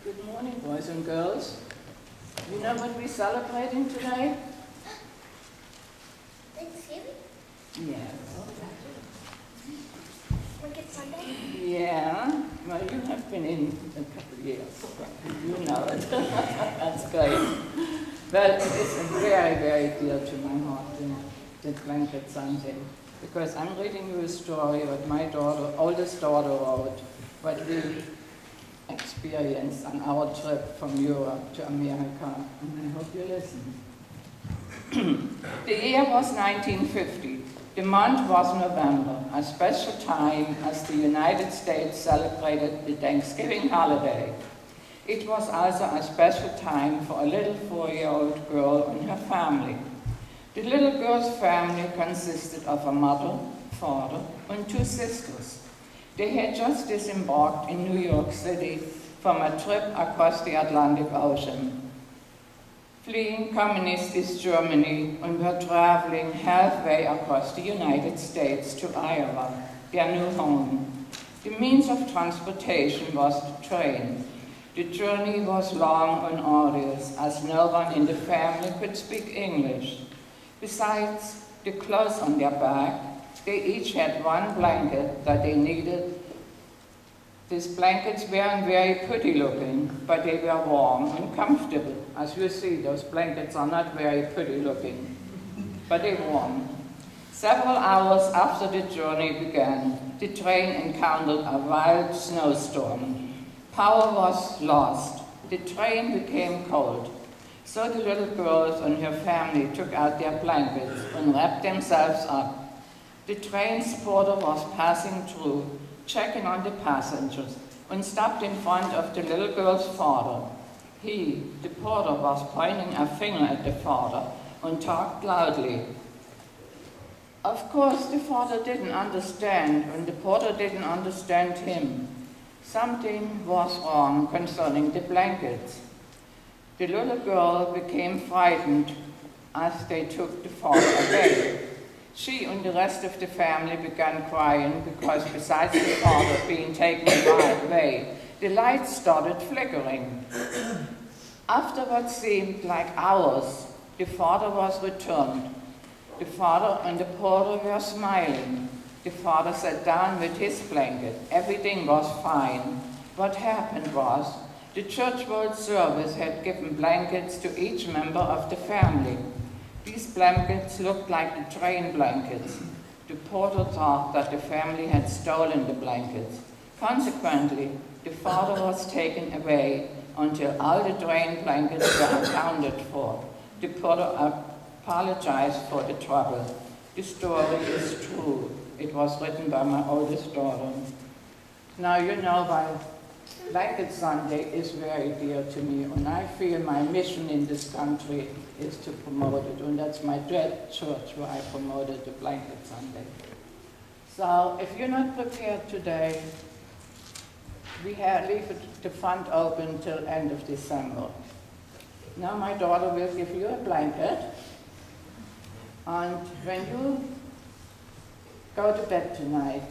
Good morning, boys and girls. You know what we're celebrating today? Thanksgiving? Yes. Wicked Sunday? Yeah. Well, you have been in a couple of years, so you know it. That's great. Well, it is very, very dear to my heart, the Blanket Sunday, because I'm reading you a story what my oldest daughter wrote, what we experienced on our trip from Europe to America, and I hope you listen. The year was 1950. The month was November, a special time as the United States celebrated the Thanksgiving holiday. It was also a special time for a little 4-year-old girl and her family. The little girl's family consisted of a mother, father, and 2 sisters. They had just disembarked in New York City from a trip across the Atlantic Ocean, fleeing communist East Germany, and were traveling halfway across the United States to Iowa, their new home. The means of transportation was the train. The journey was long and arduous, as no one in the family could speak English. Besides the clothes on their back, they each had one blanket that they needed. These blankets weren't very pretty looking, but they were warm and comfortable. As you see, those blankets are not very pretty looking, but they were warm. Several hours after the journey began, the train encountered a wild snowstorm. Power was lost. The train became cold. So the little girls and her family took out their blankets and wrapped themselves up. The train's porter was passing through, checking on the passengers, and stopped in front of the little girl's father. He, the porter, was pointing a finger at the father and talked loudly. Of course, the father didn't understand, and the porter didn't understand him. Something was wrong concerning the blankets. The little girl became frightened as they took the father away. She and the rest of the family began crying because besides the father being taken away, the lights started flickering. After what seemed like hours, the father was returned. The father and the porter were smiling. The father sat down with his blanket. Everything was fine. What happened was, the church world service had given blankets to each member of the family. These blankets looked like the train blankets. The porter thought that the family had stolen the blankets. Consequently, the father was taken away until all the train blankets were accounted for. The porter apologized for the trouble. The story is true. It was written by my oldest daughter. Now you know why Blanket Sunday is very dear to me, and I feel my mission in this country is to promote it, and that's my church where I promoted the Blanket Sunday. So if you're not prepared today, we leave the front open till end of December. Now my daughter will give you a blanket, and when you go to bed tonight,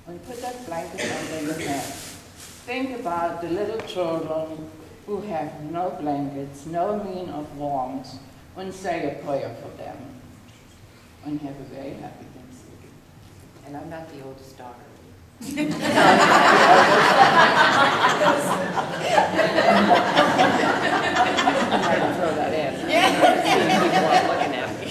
and put that blanket under your head, think about the little children who have no blankets, no means of warmth, and say a prayer for them. And have a very happy Thanksgiving. And I'm not the oldest daughter. I'm going to throw that in. People are looking at me.